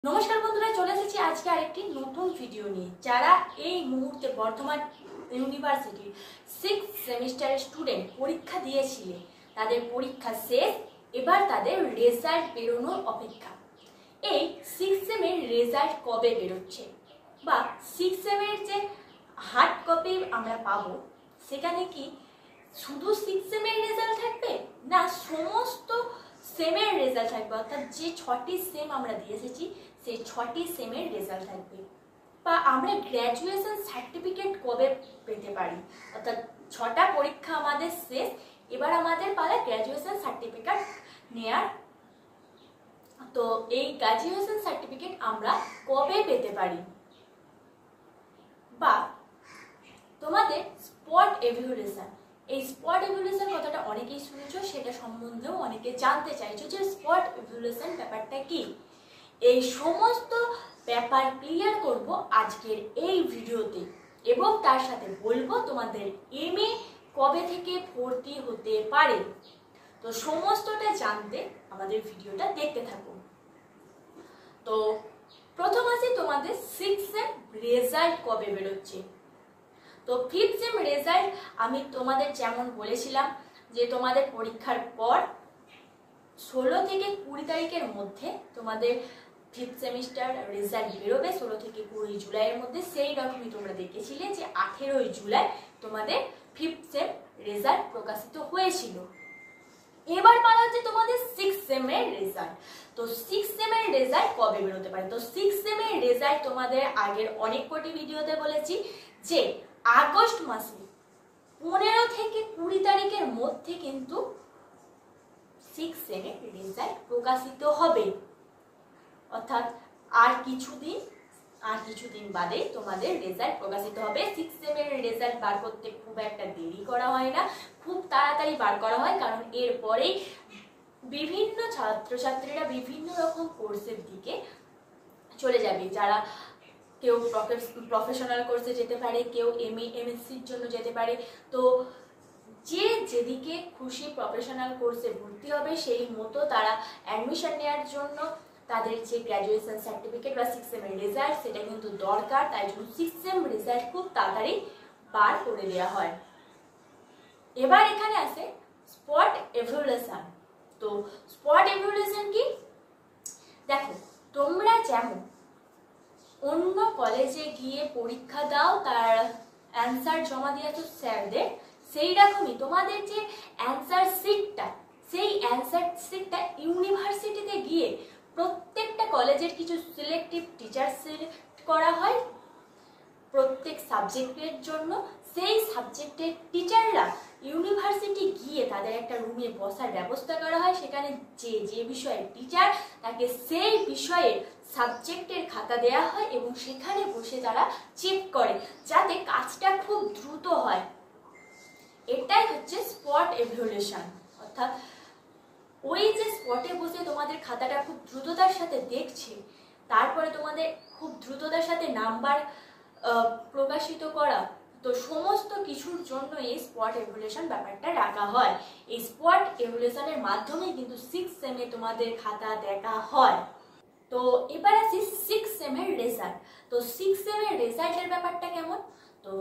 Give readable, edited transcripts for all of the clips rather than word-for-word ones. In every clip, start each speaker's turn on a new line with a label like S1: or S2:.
S1: নমস্কার বন্ধুরা, চলে এসেছি আজকে আরেকটি নতুন ভিডিও নিয়ে। যারা এই মুহূর্তে বর্ধমান ইউনিভার্সিটির 6th সেমিস্টারের স্টুডেন্ট পরীক্ষা দিয়েছিলেন, তাদের পরীক্ষা শেষ, এবার তাদের রেজাল্ট বেরোনোর অপেক্ষা। এই 6th সেমের রেজাল্ট কবে বেরোচ্ছে বা 6th সেমের যে হার্ড কপি আমরা পাবো, সেখানে কি শুধু 6th সেমের রেজাল্ট থাকবে না সমস্ত সেমের রেজাল্ট থাকবে, অর্থাৎ যে 6টি সেম আমরা দিয়ে এসেছি সেই 6টি সেমের রেজাল্ট থাকবে। বা আমরা গ্র্যাজুয়েশন সার্টিফিকেট কবে পেতে পারি, অর্থাৎ 6টা পরীক্ষা আমাদের শেষ, এবার আমাদের পালা গ্র্যাজুয়েশন সার্টিফিকেট নেয়ার। তো এই গ্র্যাজুয়েশন সার্টিফিকেট আমরা কবে পেতে পারি বা তোমাদের স্পট এভালুয়েশন, এই স্পট এভালুয়েশন কথাটা অনেকেই শুনেছো, সেটা সম্বন্ধেও অনেকে জানতে চাইছো যে স্পট এভালুয়েশন ব্যাপারটা কি। এই সমস্ত ব্যাপার ক্লিয়ার করব আজকের এই ভিডিওতে, এবং তার সাথে বলবো তোমাদের এমএ কবে থেকে ভর্তি হতে পারে। তো সমস্তটা জানতে আমাদের ভিডিওটা দেখতে থাকো। তো প্রথম আছে তোমাদের 6th সেম রেজাল্ট কবে বেরোচ্ছে। তো 5th সেম রেজাল্ট আমি তোমাদের যেমন বলেছিলাম যে তোমাদের পরীক্ষার পর 16 থেকে 20 তারিখের মধ্যে তোমাদের 5th সেমিস্টার রেজাল্ট বেরোবে, 16 থেকে 20 জুলাইয়ের মধ্যে। সেই রকমই তোমরা দেখেছিলে যে 18 জুলাই তোমাদের 5th সেম রেজাল্ট প্রকাশিত হয়েছিল। এবার পালা হচ্ছে তোমাদের 6th সেমের রেজাল্ট। তো 6th সেমের রেজাল্ট কবে বেরোতে পারে। তো 6th সেমের রেজাল্ট তোমাদের আগের অনেক কোটি ভিডিওতে বলেছি যে আগস্ট মাসে 15 থেকে 20 তারিখের মধ্যে কিন্তু 6th সেমের রেজাল্ট প্রকাশিত হবে, অর্থাৎ আর কিছুদিন বাদে তোমাদের রেজাল্ট প্রকাশিত হবে। 6th সেমের রেজাল্ট বার করতে খুব একটা দেরি করা হয় না, খুব তাড়াতাড়ি বার করা হয়, কারণ এরপরেই বিভিন্ন ছাত্রছাত্রীরা বিভিন্ন রকম কোর্সের দিকে চলে যাবে। যারা কেউ প্রফেশনাল কোর্সে যেতে পারে, কেউ এমএ এমএসসির জন্য যেতে পারে। তো যে যেদিকে খুশি প্রফেশনাল কোর্সে ভর্তি হবে সেই মতো তারা অ্যাডমিশন নেওয়ার জন্য তাদের যে গ্র্যাজুয়েশন সার্টিফিকেট বা 6th সেমের রেজাল্ট সেটা কিন্তু দরকার। তাই জন্য 6th সেম রেজাল্ট খুব তাড়াতাড়ি বার করে দেওয়া হয়। এবার এখানে আছে স্পট এভালুয়েশন। তো স্পট এভালুয়েশন কি, দেখো তোমরা যেমন অন্য কলেজে গিয়ে পরীক্ষা দাও, তার অ্যান্সার জমা দিয়ে তো স্যারদের, সেই রকমই তোমাদের যে অ্যান্সার শিটটা, সেই অ্যান্সার শিটটা ইউনিভার্সিটিতে গিয়ে প্রত্যেকটা কলেজের কিছু সিলেক্টিভ টিচার সিলেক্ট করা হয় প্রত্যেক সাবজেক্টের জন্য। সেই সাবজেক্টের টিচাররা ইউনিভার্সিটি গিয়ে তাদের একটা রুমে বসার ব্যবস্থা করা হয়, সেখানে যে বিষয়ের টিচার তাকে সেই বিষয়ের সাবজেক্টের খাতা দেয়া হয় এবং সেখানে বসে তারা চেক করে যাতে কাজটা খুব দ্রুত হয়। এটাই হচ্ছে স্পট এভালুয়েশন, অর্থাৎ ওই যে স্পটে বসে তোমাদের খাতাটা খুব দ্রুততার সাথে দেখছে, তারপরে তোমাদের খুব দ্রুততার সাথে নাম্বার প্রকাশিত করা। তো সমস্ত কিছুর জন্য এই স্পট এভালুয়েশন ব্যাপারটা রাখা হয়। এই স্পট এভালুয়েশনের মাধ্যমে কিন্তু 6th সেমে তোমাদের খাতা দেখা হয়। তো এবার আসি 6th সেমের রেজাল্ট। তো 6th সেমের রেজাল্টের ব্যাপারটা কেমন। তো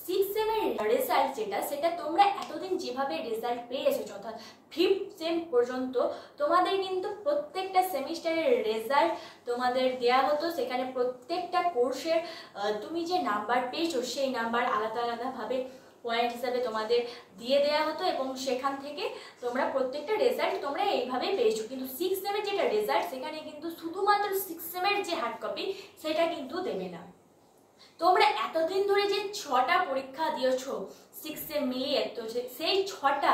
S1: 6th সেমের রেজাল্ট সেটা তোমরা এতদিন যেভাবে রেজাল্ট পেয়ে এসেছো, অর্থাৎ 5th সেম পর্যন্ত তোমাদের কিন্তু প্রত্যেকটা সেমিস্টারের রেজাল্ট তোমাদের দেয়া হতো। সেখানে প্রত্যেকটা কোর্সের তুমি যে নাম্বার পেয়েছো সেই নাম্বার আলাদা আলাদাভাবে পয়েন্ট হিসাবে তোমাদের দিয়ে দেওয়া হতো এবং সেখান থেকে তোমরা প্রত্যেকটা রেজাল্ট তোমরা এইভাবেই পেয়েছো। কিন্তু 6th সেমের যেটা রেজাল্ট, সেখানে কিন্তু শুধুমাত্র 6th সেমের যে হার্ড কপি সেটা কিন্তু দেবে না। তোমরা এতদিন ধরে যে 6টা পরীক্ষা দিয়েছো 6th সেম মিলিয়ে, তো সেই 6টা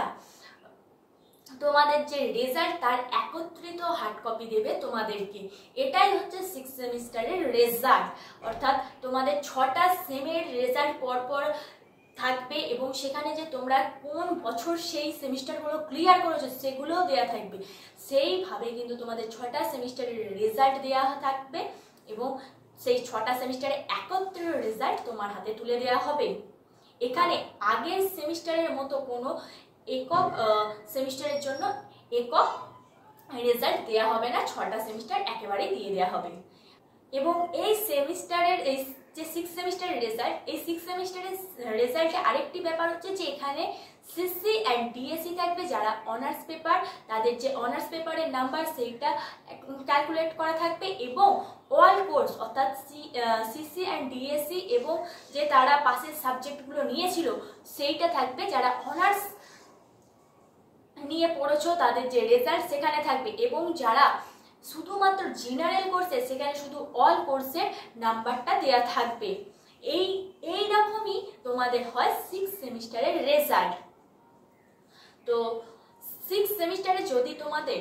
S1: তোমাদের যে রেজাল্ট তার একত্রিত হার্ড কপি দেবে তোমাদেরকে। এটাই হচ্ছে 6th সেমিস্টারের রেজাল্ট, অর্থাৎ তোমাদের 6টা সেমের রেজাল্ট পরপর থাকবে এবং সেখানে যে তোমরা কোন বছর সেই সেমিস্টারগুলো ক্লিয়ার করেছো সেগুলোও দেওয়া থাকবে। সেইভাবে কিন্তু তোমাদের 6টা সেমিস্টারের রেজাল্ট দেওয়া থাকবে এবং সেই 6টা সেমিস্টারে একত্রিত রেজাল্ট তোমার হাতে তুলে দেওয়া হবে। এখানে আগের সেমিস্টারের মতো কোনো একক সেমিস্টারের জন্য একক রেজাল্ট দেওয়া হবে না, 6টা সেমিস্টার একেবারেই দিয়ে দেওয়া হবে। এবং এই সেমিস্টারের এই যে 6 সেমিস্টারের রেজাল্ট, এই 6 সেমিস্টারের রেজাল্টে আরেকটি ব্যাপার হচ্ছে যে এখানে সিসি অ্যান্ড ডিএসসি থাকবে। যারা অনার্স পেপার, তাদের যে অনার্স পেপারের নাম্বার সেইটা ক্যালকুলেট করা থাকবে, এবং অল কোর্স অর্থাৎ সিসি অ্যান্ড ডিএসসি এবং যে তারা পাশের সাবজেক্টগুলো নিয়েছিল সেইটা থাকবে। যারা অনার্স নিয়ে পড়েছো তাদের যে রেজাল্ট সেখানে থাকবে, এবং যারা শুধুমাত্র জেনারেল কোর্সে সেখানে শুধু অল কোর্সের নাম্বারটা দেওয়া থাকবে। এই রকমই তোমাদের হয় 6 সেমিস্টারের রেজাল্ট। তো 6 সেমিস্টারে যদি তোমাদের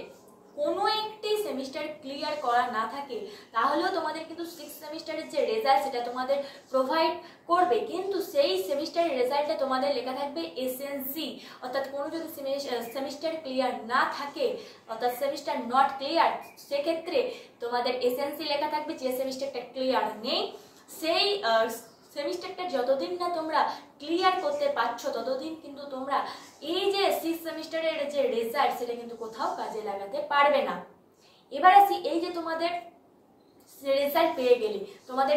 S1: কোনো একটি সেমিস্টার ক্লিয়ার করা না থাকে তাহলেও তোমাদের কিন্তু 6 সেমিস্টারের যে রেজাল্ট সেটা তোমাদের প্রোভাইড করবে, কিন্তু সেই সেমিস্টারের রেজাল্টে তোমাদের লেখা থাকবে এসএনসি, অর্থাৎ কোনো যদি সেমিস্টার ক্লিয়ার না থাকে অর্থাৎ সেমিস্টার নট ক্লিয়ার, সেক্ষেত্রে তোমাদের এসএনসি লেখা থাকবে। যে সেমিস্টারটা ক্লিয়ার নেই সেই সেমিস্টারটা যতদিন না তোমরা ক্লিয়ার করতে পারছো ততদিন কিন্তু তোমরা এই যে 6 সেমিস্টারের যে রেজাল্ট সেটা কিন্তু কোথাও কাজে লাগাতে পারবে না। এবার আসি, এই যে তোমাদের রেজাল্ট পেয়ে গেলে, তোমাদের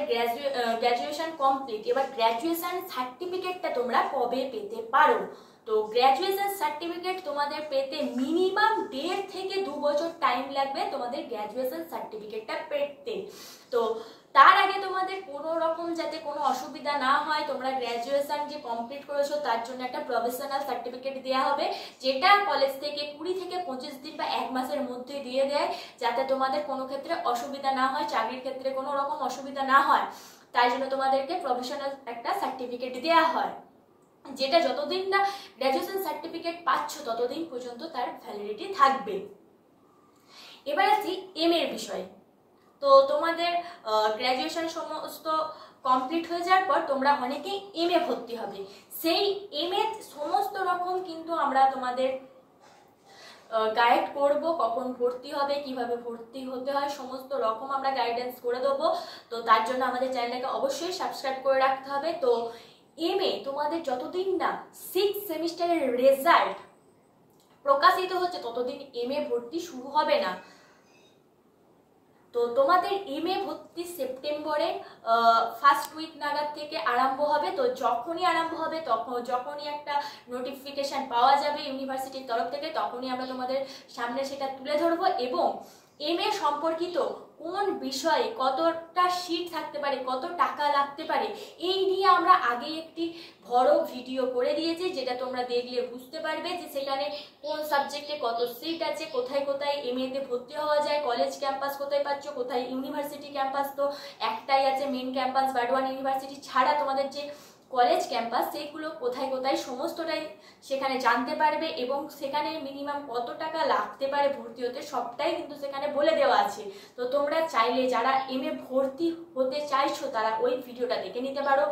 S1: গ্র্যাজুয়েশন কমপ্লিট, এবার গ্র্যাজুয়েশন সার্টিফিকেটটা তোমরা কবে পেতে পারো? তো গ্র্যাজুয়েশন সার্টিফিকেট তোমাদের পেতে মিনিমাম 1.5 থেকে 2 বছর টাইম লাগবে তোমাদের গ্র্যাজুয়েশন সার্টিফিকেটটা পেতে। তো তার আগে তোমাদের কোনো রকম যাতে কোনো অসুবিধা না হয়, তোমরা গ্র্যাজুয়েশন যে কমপ্লিট করেছো তার জন্য একটা প্রফেশনাল সার্টিফিকেট দেওয়া হবে, যেটা কলেজ থেকে 20 থেকে 25 দিন বা 1 মাসের মধ্যে দিয়ে দেয়, যাতে তোমাদের কোনো ক্ষেত্রে অসুবিধা না হয়, চাকরির ক্ষেত্রে কোনো রকম অসুবিধা না হয়। তাই জন্য তোমাদেরকে প্রফেশনাল একটা সার্টিফিকেট দেওয়া হয়, যেটা যতদিন না গ্র্যাজুয়েশন সার্টিফিকেট পাচ্ছ ততদিন পর্যন্ত তার ভ্যালিডিটি থাকবে। এবার আসি এম এর বিষয়ে। তো তোমাদের গ্র্যাজুয়েশন সমস্ত কমপ্লিট হয়ে যাওয়ার পর তোমরা অনেকেই এম এ ভর্তি হবে। সেই এম এ সমস্ত রকম কিন্তু আমরা তোমাদের গাইড করব, কখন ভর্তি হবে, কিভাবে ভর্তি হতে হয়, সমস্ত রকম আমরা গাইডেন্স করে দেবো। তো তার জন্য আমাদের চ্যানেলটাকে অবশ্যই সাবস্ক্রাইব করে রাখতে হবে। তো এম এ তোমাদের যতদিন না 6 সেমিস্টারের রেজাল্ট প্রকাশিত হচ্ছে ততদিন এম এ ভর্তি শুরু হবে না। তো তোমাদের এম এ ভর্তি সেপ্টেম্বরে ফার্স্ট উইক নাগাদ থেকে আরম্ভ হবে। তো যখনই আরম্ভ হবে যখনই একটা নোটিফিকেশন পাওয়া যাবে ইউনিভার্সিটির তরফ থেকে তখনই আমরা তোমাদের সামনে সেটা তুলে ধরবো, এবং এম এ সম্পর্কিত কোন বিষয়ে কতটা সিট থাকতে পারে, কত টাকা লাগতে পারে, এই নিয়ে আমরা আগে একটি বড় ভিডিও করে দিয়েছি, যেটা তোমরা দেখলে বুঝতে পারবে যে সেখানে কোন সাবজেক্টে কত সিট আছে, কোথায় কোথায় এম এতে ভর্তি হওয়া যায়, কলেজ ক্যাম্পাস কোথায় পাচ্ছ, কোথায় ইউনিভার্সিটি ক্যাম্পাস তো একটাই আছে মেন ক্যাম্পাস বারওয়ান ইউনিভার্সিটি ছাড়া তোমাদের যে কলেজ ক্যাম্পাস সেইগুলো কোথায় কোথায় সমস্তটাই সেখানে জানতে পারবে, এবং সেখানে মিনিমাম কত টাকা লাগতে পারে ভর্তি হতে সবটাই কিন্তু সেখানে বলে দেওয়া আছে। তো তোমরা চাইলে যারা এম এ ভর্তি হতে চাইছো তারা ওই ভিডিওটা দেখে নিতে পারো,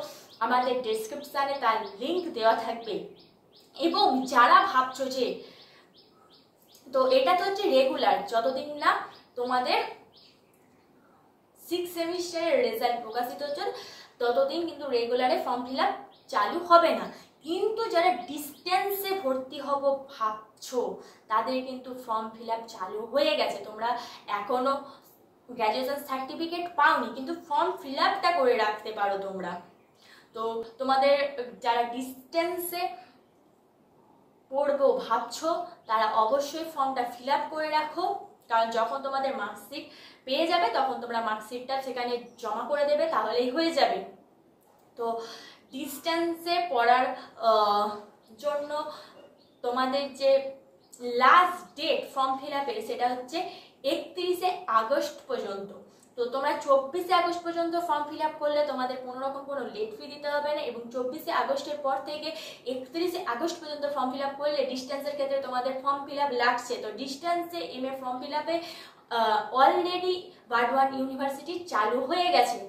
S1: আমাদের ডেসক্রিপশানে তার লিঙ্ক দেওয়া থাকবে। এবং যারা ভাবছো যে, তো এটা তো হচ্ছে রেগুলার, যতদিন না তোমাদের 6 সেমিস্টারের রেজাল্ট প্রকাশিত হচ্ছে ততদিন কিন্তু রেগুলারে ফর্ম ফিল আপ চালু হবে না। কিন্তু যারা ডিস্টেন্সে ভর্তি হব ভাবছো তাদের কিন্তু ফর্ম ফিল আপ চালু হয়ে গেছে। তোমরা এখনো গ্র্যাজুয়েশন সার্টিফিকেট পাওনি কিন্তু ফর্ম ফিল আপটা করে রাখতে পারো তোমরা। তো তোমাদের যারা ডিস্টেন্সে পড়বো ভাবছো তারা অবশ্যই ফর্মটা ফিল আপ করে রাখো, কারণ যখন তোমাদের মার্কশিট পেয়ে যাবে তখন তোমরা মার্কশিটটা সেখানে জমা করে দেবে, তাহলেই হয়ে যাবে। তো ডিস্টেন্সে পড়ার জন্য তোমাদের যে লাস্ট ডেট ফর্ম ফিল আপের সেটা হচ্ছে 31শে আগস্ট পর্যন্ত। তো তোমরা 24শে আগস্ট পর্যন্ত ফর্ম ফিল আপ করলে তোমাদের কোনো রকম কোনো লেট ফি দিতে হবে না, এবং 24শে আগস্টের পর থেকে 31শে আগস্ট পর্যন্ত ফর্ম ফিল আপ করলে ডিস্টেন্সের ক্ষেত্রে তোমাদের ফর্ম ফিল আপ লাগছে। তো ডিস্টেন্সে এম এ ফর্ম ফিল আপে অলরেডি বারওয়ান ইউনিভার্সিটি চালু হয়ে গেছে।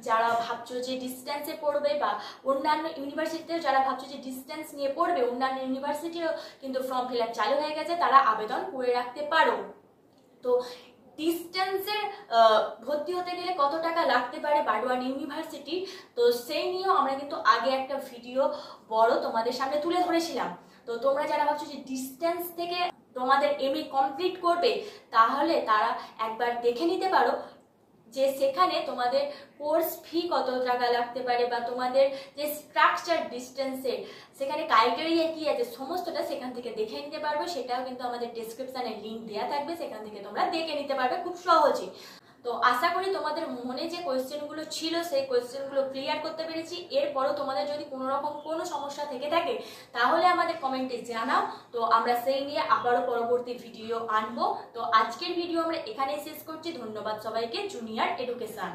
S1: যারা ভাবছো যে ডিস্টেন্সে পড়বে বা অন্যান্য ইউনিভার্সিটিতেও যারা ভাবছো যে ডিস্টেন্স নিয়ে পড়বে অন্যান্য ইউনিভার্সিটিও কিন্তু ফর্ম ফিল আপ চালু হয়ে গেছে, তারা আবেদন করে রাখতে পারো। তো ডিস্টেন্সে ভর্তি হতে গেলে কত টাকা লাগতে পারে বারওয়ান ইউনিভার্সিটি, তো সেই নিয়েও আমরা কিন্তু আগে একটা ভিডিও বড় তোমাদের সামনে তুলে ধরেছিলাম। তো তোমরা যারা ভাবছো যে ডিস্টেন্স থেকে তোমাদের এমএ কমপ্লিট করবে তাহলে তারা একবার দেখে নিতে পারো যে সেখানে তোমাদের কোর্স ফি কত টাকা লাগতে পারে বা তোমাদের যে স্ট্রাকচার ডিস্টেন্সের সেখানে ক্রাইটেরিয়া কি আছে সমস্তটা সেখান থেকে দেখে নিতে পারবে। সেটাও কিন্তু আমাদের ডেসক্রিপশনে লিঙ্ক দেওয়া থাকবে, সেখান থেকে তোমরা দেখে নিতে পারবে খুব সহজেই। তো আশা করি তোমাদের মনে যে কোয়েশ্চেনগুলো ছিল সেই কোয়েশ্চেনগুলো ক্লিয়ার করতে পেরেছি। এরপরও তোমাদের যদি কোনো রকম কোনো সমস্যা থেকে থাকে তাহলে আমাদের কমেন্টে জানাও, তো আমরা সেই নিয়ে আবারও পরবর্তী ভিডিও আনবো। তো আজকের ভিডিও আমরা এখানেই শেষ করছি। ধন্যবাদ সবাইকে। Junior education.